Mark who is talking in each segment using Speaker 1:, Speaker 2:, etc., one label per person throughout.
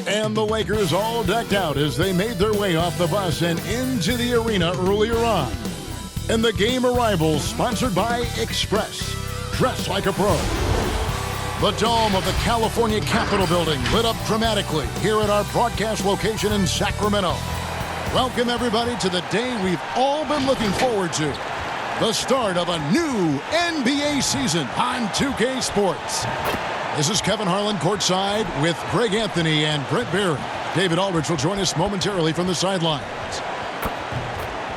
Speaker 1: And the Lakers all decked out as they made their way off the bus and into the arena earlier on. And the game arrivals sponsored by Express. Dress like a pro. The dome of the California Capitol building lit up dramatically here at our broadcast location in Sacramento. Welcome everybody to the day we've all been looking forward to. The start of a new NBA season on 2K Sports. This is Kevin Harlan courtside with Greg Anthony and Brett Barry. David Aldridge will join us momentarily from the sidelines.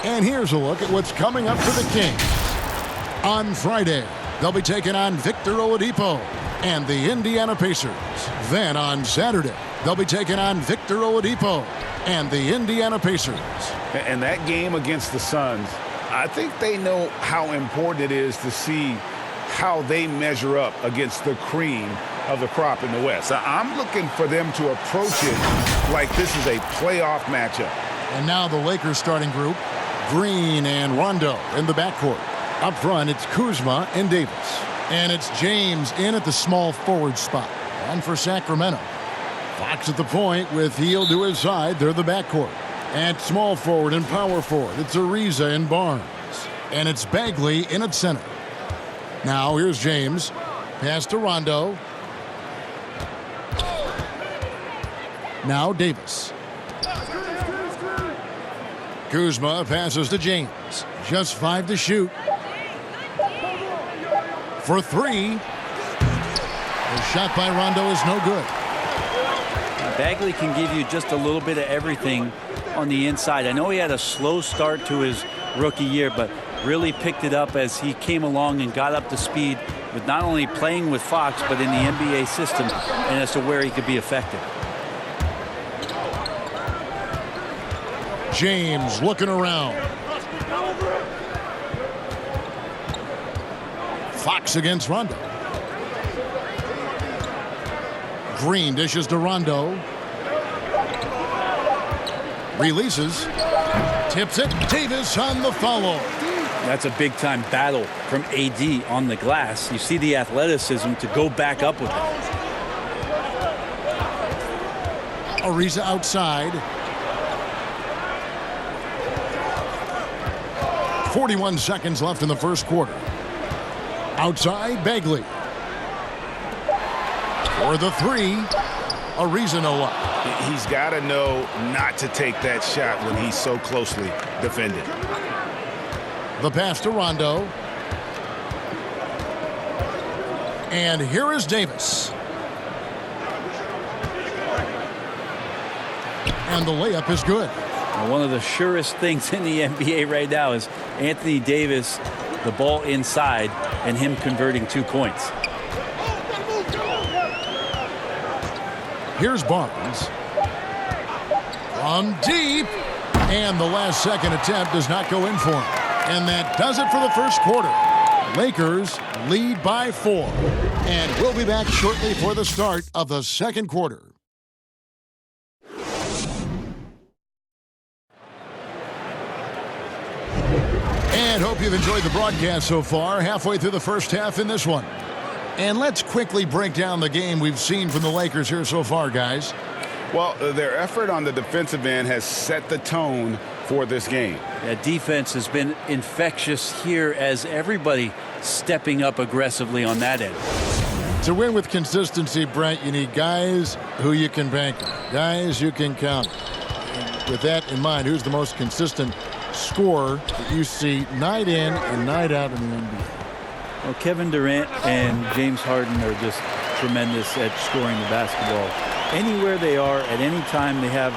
Speaker 1: And here's a look at what's coming up for the Kings. On Friday, they'll be taking on Victor Oladipo and the Indiana Pacers. Then on Saturday, they'll be taking on Victor Oladipo and the Indiana Pacers.
Speaker 2: And that game against the Suns, I think they know how important it is to see how they measure up against the cream of the crop in the West. I'm looking for them to approach it like this is a playoff matchup.
Speaker 1: And now the Lakers starting group, Green and Rondo in the backcourt. Up front, it's Kuzma and Davis. And it's James in at the small forward spot. And for Sacramento, Fox at the point with Hield to his side. They're the backcourt. At small forward and power forward, it's Ariza and Barnes. And it's Bagley in at center. Now here's James. Pass to Rondo. Now Davis. Kuzma passes to James. Just 5 to shoot. For 3. The shot by Rondo is no good.
Speaker 3: Bagley can give you just a little bit of everything on the inside. I know he had a slow start to his rookie year, but really picked it up as he came along and got up to speed with not only playing with Fox, but in the NBA system, and as to where he could be effective.
Speaker 1: James looking around. Fox against Rondo. Green dishes to Rondo. Releases. Tips it. Davis on the follow.
Speaker 3: That's a big-time battle from AD on the glass. You see the athleticism to go back up with it.
Speaker 1: Ariza outside. 41 seconds left in the first quarter. Outside, Bagley. For the 3. Ariza no up.
Speaker 2: He's got to know not to take that shot when he's so closely defended.
Speaker 1: The pass to Rondo. And here is Davis. And the layup is good.
Speaker 3: Now, one of the surest things in the NBA right now is Anthony Davis, the ball inside, and him converting 2 points.
Speaker 1: Here's Barnes. From deep. And the last second attempt does not go in for him. And that does it for the first quarter. Lakers lead by 4. And we'll be back shortly for the start of the second quarter. And hope you've enjoyed the broadcast so far. Halfway through the first half in this one. And let's quickly break down the game we've seen from the Lakers here so far, guys.
Speaker 2: Well, their effort on the defensive end has set the tone for this game.
Speaker 3: Yeah, defense has been infectious here as everybody stepping up aggressively on that end.
Speaker 1: To win with consistency, Brent, you need guys who you can bank on, guys you can count. And with that in mind, who's the most consistent scorer that you see night in and night out in the NBA?
Speaker 3: Well, Kevin Durant and James Harden are just tremendous at scoring the basketball. Anywhere they are, at any time, they have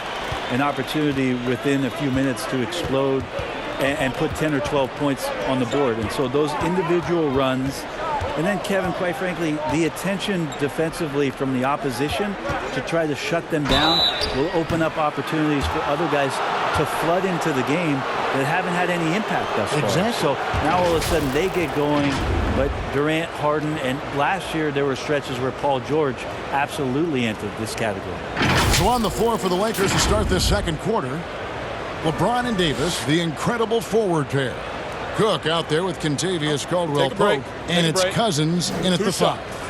Speaker 3: an opportunity within a few minutes to explode and put 10 or 12 points on the board. And so those individual runs, and then Kevin, quite frankly, the attention defensively from the opposition to try to shut them down will open up opportunities for other guys to flood into the game that haven't had any impact thus far.
Speaker 1: Exactly.
Speaker 3: So now all of a sudden they get going, but Durant, Harden, and last year there were stretches where Paul George absolutely entered this category.
Speaker 1: So on the floor for the Lakers to start this second quarter, LeBron and Davis, the incredible forward pair. Cook out there with Kentavious Caldwell-Pope, and it's Cousins in at the 5.
Speaker 2: 2 shots.
Speaker 1: 5.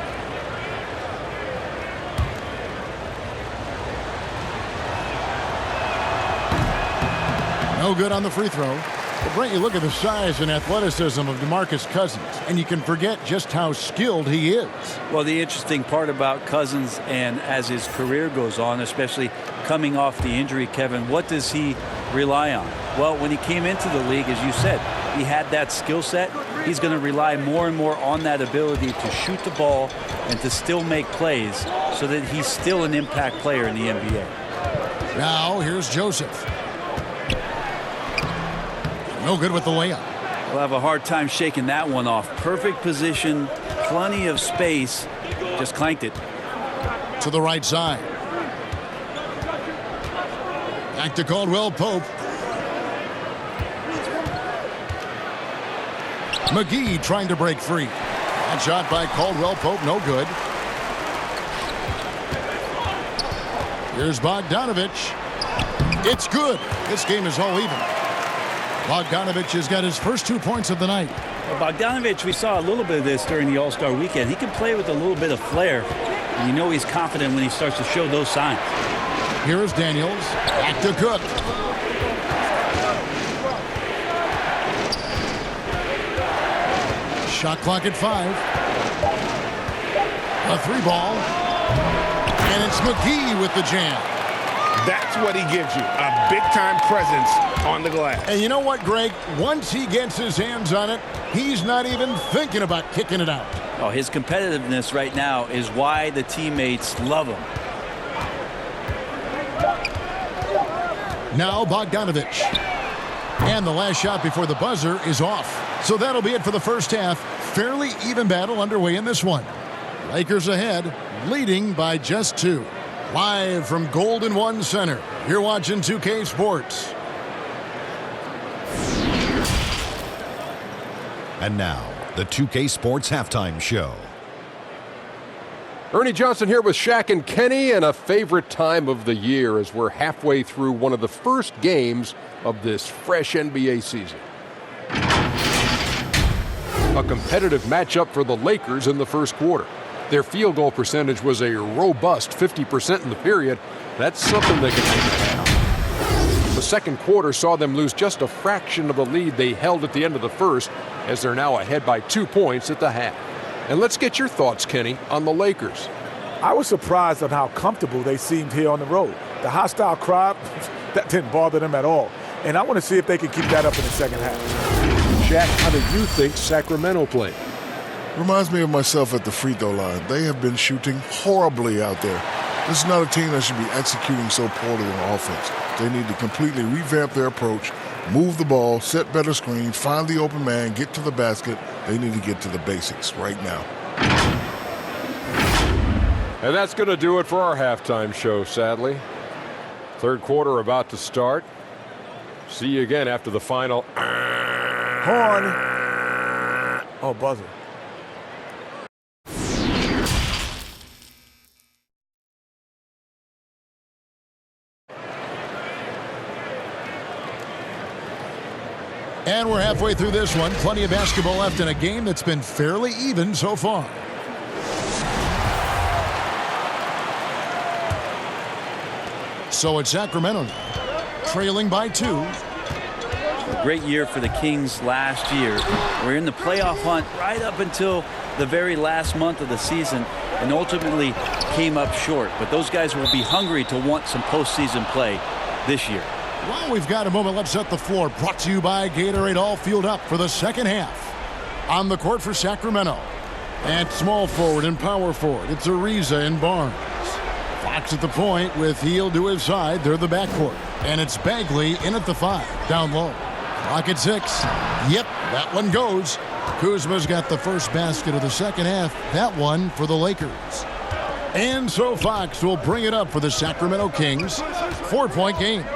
Speaker 1: No good on the free throw. But Brent, you look at the size and athleticism of DeMarcus Cousins, and you can forget just how skilled he is.
Speaker 3: Well, the interesting part about Cousins, and as his career goes on, especially coming off the injury, Kevin, what does he rely on? Well, when he came into the league, as you said, he had that skill set. He's going to rely more and more on that ability to shoot the ball and to still make plays so that he's still an impact player in the NBA.
Speaker 1: Now, here's Joseph. No good with the layup.
Speaker 3: We'll have a hard time shaking that one off. Perfect position, plenty of space, just clanked it.
Speaker 1: To the right side. Back to Caldwell Pope. McGee trying to break free. That shot by Caldwell Pope, no good. Here's Bogdanovich. It's good. This game is all even. Bogdanovich has got his first 2 points of the night.
Speaker 3: Well, Bogdanovich, we saw a little bit of this during the All-Star weekend. He can play with a little bit of flair, and you know he's confident when he starts to show those signs.
Speaker 1: Here is Daniels. Back to Cook. Shot clock at 5. A 3-ball. And it's McGee with the jam.
Speaker 2: That's what he gives you, a big-time presence on the glass.
Speaker 1: And you know what, Greg? Once he gets his hands on it, he's not even thinking about kicking it out.
Speaker 3: Oh, his competitiveness right now is why the teammates love him.
Speaker 1: Now Bogdanovich. And the last shot before the buzzer is off. So that'll be it for the first half. Fairly even battle underway in this one. Lakers ahead, leading by just 2. Live from Golden One Center, you're watching 2K Sports.
Speaker 4: And now, the 2K Sports Halftime Show.
Speaker 5: Ernie Johnson here with Shaq and Kenny, and a favorite time of the year as we're halfway through one of the first games of this fresh NBA season. A competitive matchup for the Lakers in the first quarter. Their field goal percentage was a robust 50% in the period. That's something they can hang their hat on. The second quarter saw them lose just a fraction of the lead they held at the end of the first, as they're now ahead by 2 points at the half. And let's get your thoughts, Kenny, on the Lakers.
Speaker 6: I was surprised on how comfortable they seemed here on the road. The hostile crowd, that didn't bother them at all. And I want to see if they can keep that up in the second half.
Speaker 5: Shaq, how do you think Sacramento played?
Speaker 7: Reminds me of myself at the free throw line. They have been shooting horribly out there. This is not a team that should be executing so poorly on offense. They need to completely revamp their approach, move the ball, set better screens, find the open man, get to the basket. They need to get to the basics right now.
Speaker 5: And that's going to do it for our halftime show, sadly. Third quarter about to start. See you again after the final.
Speaker 6: Horn. Oh, buzzer.
Speaker 1: And we're halfway through this one. Plenty of basketball left in a game that's been fairly even so far. So it's Sacramento now, trailing by 2.
Speaker 3: A great year for the Kings last year. We're in the playoff hunt right up until the very last month of the season and ultimately came up short. But those guys will be hungry to want some postseason play this year.
Speaker 1: Well, we've got a moment. Let's set the floor. Brought to you by Gatorade. All fueled up for the second half. On the court for Sacramento. At small forward and power forward, it's Ariza and Barnes. Fox at the point with Heel to his side. They're the backcourt. And it's Bagley in at the 5. Down low. Clock at 6. Yep, that one goes. Kuzma's got the first basket of the second half. That one for the Lakers. And so Fox will bring it up for the Sacramento Kings. 4-point game.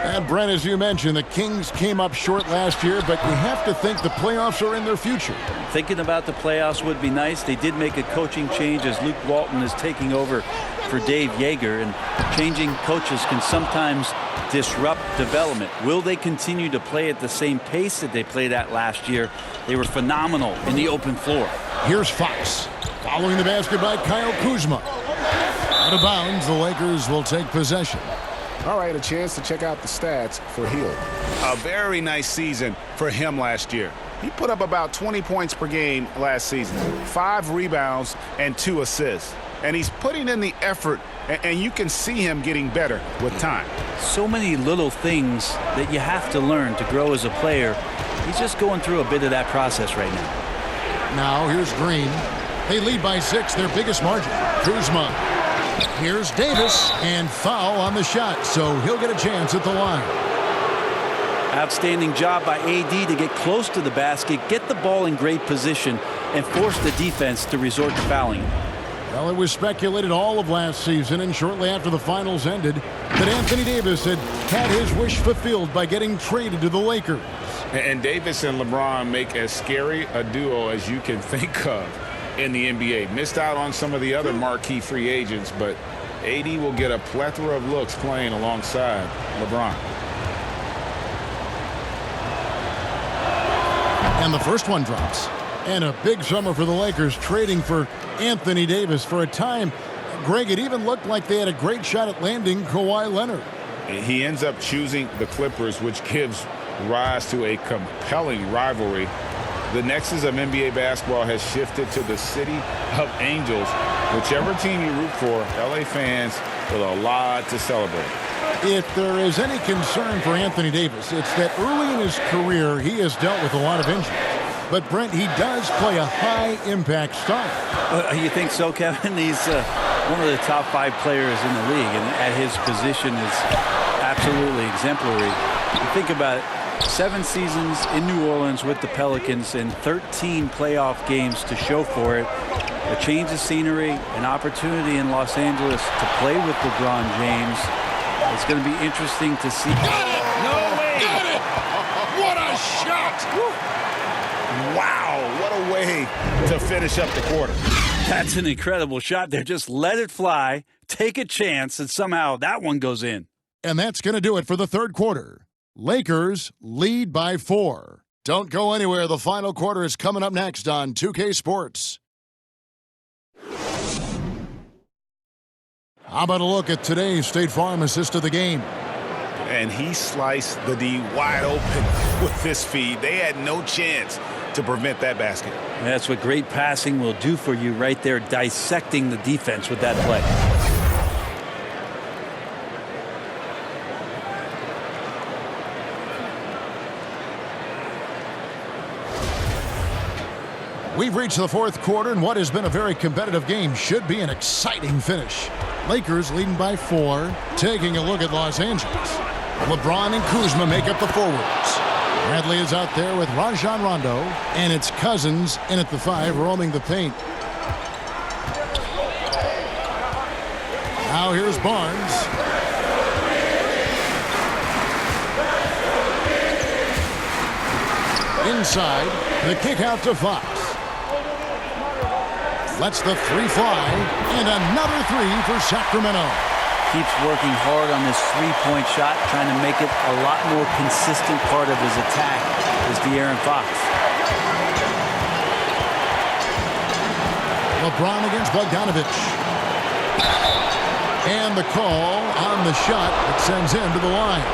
Speaker 1: And Brent, as you mentioned, the Kings came up short last year, but you have to think the playoffs are in their future.
Speaker 3: Thinking about the playoffs would be nice. They did make a coaching change as Luke Walton is taking over for Dave Yeager, and changing coaches can sometimes disrupt development. Will they continue to play at the same pace that they played at last year? They were phenomenal in the open floor.
Speaker 1: Here's Fox. Following the basket by Kyle Kuzma. Out of bounds, the Lakers will take possession.
Speaker 2: All right, a chance to check out the stats for Hill. A very nice season for him last year. He put up about 20 points per game last season, 5 rebounds and 2 assists. And he's putting in the effort, and you can see him getting better with time.
Speaker 3: So many little things that you have to learn to grow as a player. He's just going through a bit of that process right now.
Speaker 1: Now here's Green. They lead by 6, their biggest margin. Kuzma. Here's Davis, and foul on the shot, so he'll get a chance at the line.
Speaker 3: Outstanding job by AD to get close to the basket, get the ball in great position, and force the defense to resort to fouling.
Speaker 1: Well, it was speculated all of last season and shortly after the finals ended that Anthony Davis had his wish fulfilled by getting traded to the Lakers.
Speaker 2: And Davis and LeBron make as scary a duo as you can think of in the NBA. Missed out on some of the other marquee free agents, but AD will get a plethora of looks playing alongside LeBron.
Speaker 1: And the first one drops. And a big summer for the Lakers, trading for Anthony Davis. For a time, Greg, it even looked like they had a great shot at landing Kawhi Leonard.
Speaker 2: He ends up choosing the Clippers, which gives rise to a compelling rivalry. The nexus of NBA basketball has shifted to the city of angels. Whichever team you root for, LA fans with a lot to celebrate.
Speaker 1: If there is any concern for Anthony Davis, it's that early in his career he has dealt with a lot of injuries. But, Brent, he does play a high-impact style.
Speaker 3: You think so, Kevin? He's one of the top 5 players in the league, and at his position is absolutely exemplary. You think about it, 7 seasons in New Orleans with the Pelicans and 13 playoff games to show for it. A change of scenery, an opportunity in Los Angeles to play with LeBron James. It's going to be interesting to see.
Speaker 7: No way! Got it! What a shot! Woo.
Speaker 2: Wow, what a way to finish up the quarter.
Speaker 3: That's an incredible shot there. Just let it fly, take a chance, and somehow that one goes in.
Speaker 1: And that's going to do it for the third quarter. Lakers lead by 4. Don't go anywhere. The final quarter is coming up next on 2K Sports. How about a look at today's State Farm assist of the game?
Speaker 2: And he sliced the D wide open with this feed. They had no chance to prevent that basket.
Speaker 3: That's what great passing will do for you right there, dissecting the defense with that play.
Speaker 1: We've reached the fourth quarter, and what has been a very competitive game should be an exciting finish. Lakers leading by 4, taking a look at Los Angeles. LeBron and Kuzma make up the forwards. Bradley is out there with Rajon Rondo, and it's Cousins in at the 5, roaming the paint. Now here's Barnes. Inside, the kick out to Fox. Lets the 3 fly, and another 3 for Sacramento.
Speaker 3: Keeps working hard on this 3-point shot, trying to make it a lot more consistent part of his attack is De'Aaron Fox.
Speaker 1: LeBron against Bogdanovich. And the call on the shot that sends him to the line.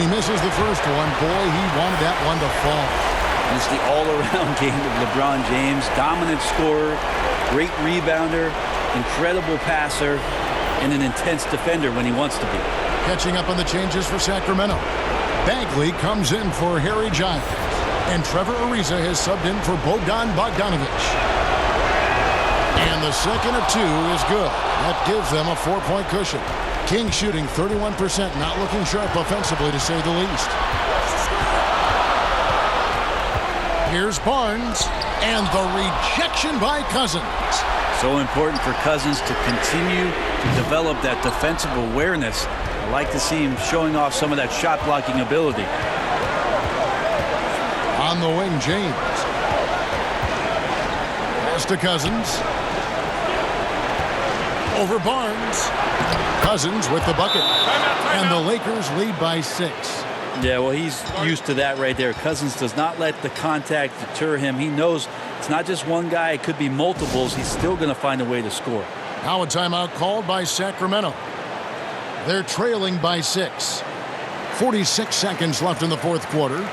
Speaker 1: Misses the first one. Boy, he wanted that one to fall.
Speaker 3: It's the all-around game of LeBron James. Dominant scorer, great rebounder, incredible passer, and an intense defender when he wants to be.
Speaker 1: Catching up on the changes for Sacramento. Bagley comes in for Harry Giles. And Trevor Ariza has subbed in for Bogdan Bogdanovich. And the second of 2 is good. That gives them a 4-point cushion. King shooting 31%, not looking sharp offensively, to say the least. Here's Barnes, and the rejection by Cousins.
Speaker 3: So important for Cousins to continue to develop that defensive awareness. I like to see him showing off some of that shot blocking ability.
Speaker 1: On the wing, James. Pass to Cousins. Over Barnes. Cousins with the bucket. And the Lakers lead by 6.
Speaker 3: Yeah, well, he's used to that right there. Cousins does not let the contact deter him. He knows it's not just one guy. It could be multiples. He's still going to find a way to score.
Speaker 1: Now a timeout called by Sacramento. They're trailing by 6. 46 seconds left in the fourth quarter.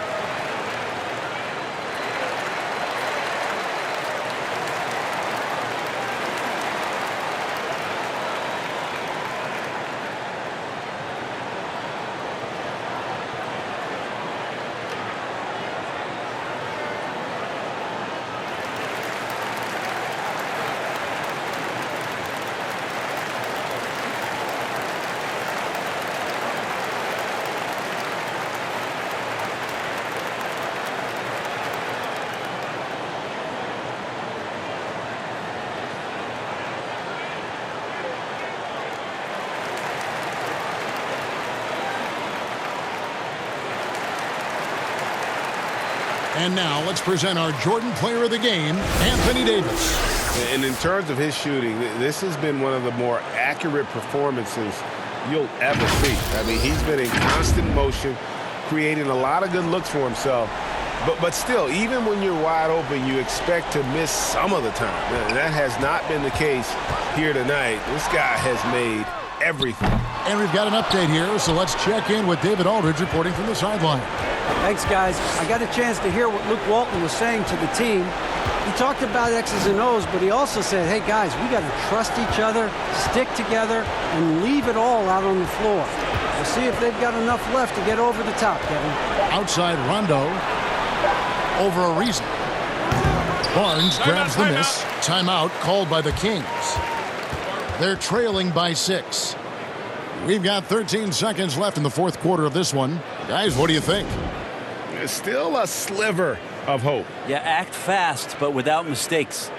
Speaker 1: And now let's present our Jordan Player of the Game, Anthony Davis.
Speaker 2: And in terms of his shooting, this has been one of the more accurate performances you'll ever see. I mean, he's been in constant motion, creating a lot of good looks for himself. But still, even when you're wide open, you expect to miss some of the time. And that has not been the case here tonight. This guy has made everything.
Speaker 1: And we've got an update here, so let's check in with David Aldridge reporting from the sideline.
Speaker 8: Thanks, guys. I got a chance to hear what Luke Walton was saying to the team. He talked about X's and O's, but he also said, hey, guys, we got to trust each other, stick together, and leave it all out on the floor. We'll see if they've got enough left to get over the top, Kevin.
Speaker 1: Outside Rondo. Over a reason. Barnes grabs the miss. Timeout called by the Kings. They're trailing by 6. We've got 13 seconds left in the fourth quarter of this one. Guys, what do you think?
Speaker 2: There's still a sliver of hope.
Speaker 3: Yeah, act fast, but without mistakes.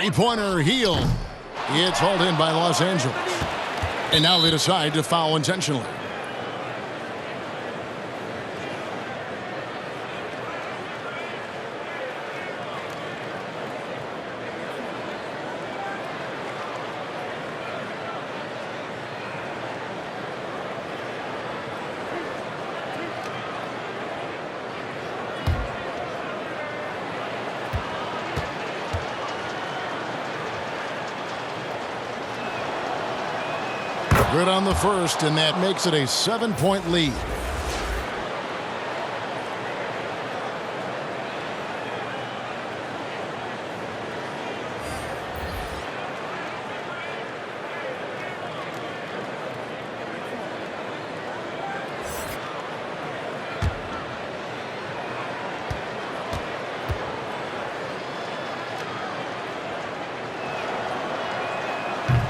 Speaker 1: Three-pointer heel. It's hauled in by Los Angeles. And now they decide to foul intentionally. Good on the first, and that makes it a 7-point lead.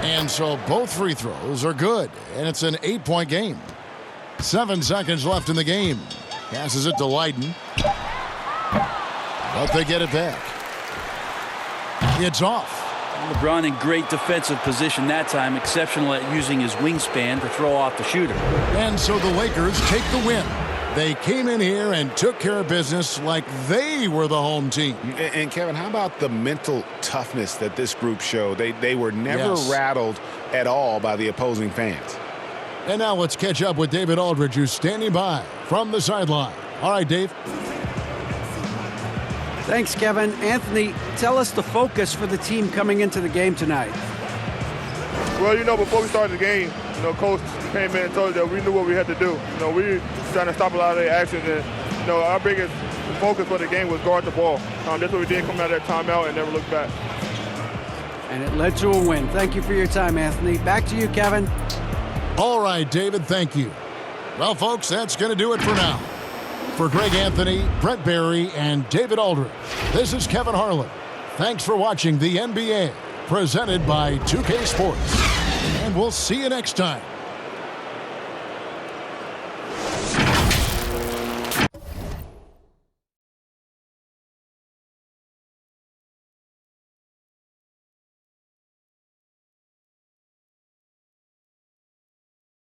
Speaker 1: And so both free throws are good, and it's an 8-point game. 7 seconds left in the game. Passes it to Leiden. But they get it back. It's off.
Speaker 3: LeBron in great defensive position that time, exceptional at using his wingspan to throw off the shooter.
Speaker 1: And so the Lakers take the win. They came in here and took care of business like they were the home team.
Speaker 2: And Kevin, how about the mental toughness that this group showed? They were never rattled at all by the opposing fans.
Speaker 1: And now let's catch up with David Aldridge, who's standing by from the sideline. All right, Dave.
Speaker 8: Thanks, Kevin. Anthony, tell us the focus for the team coming into the game tonight.
Speaker 9: Well, before we started the game, Coach came in and told us that we knew what we had to do. We were trying to stop a lot of their actions, and our biggest focus for the game was guard the ball. That's what we did coming out of that timeout and never looked back.
Speaker 8: And it led to a win. Thank you for your time, Anthony. Back to you, Kevin.
Speaker 1: All right, David, thank you. Well, folks, that's going to do it for now. For Greg Anthony, Brett Barry, and David Aldridge, this is Kevin Harlan. Thanks for watching the NBA, presented by 2K Sports. And we'll see you next time.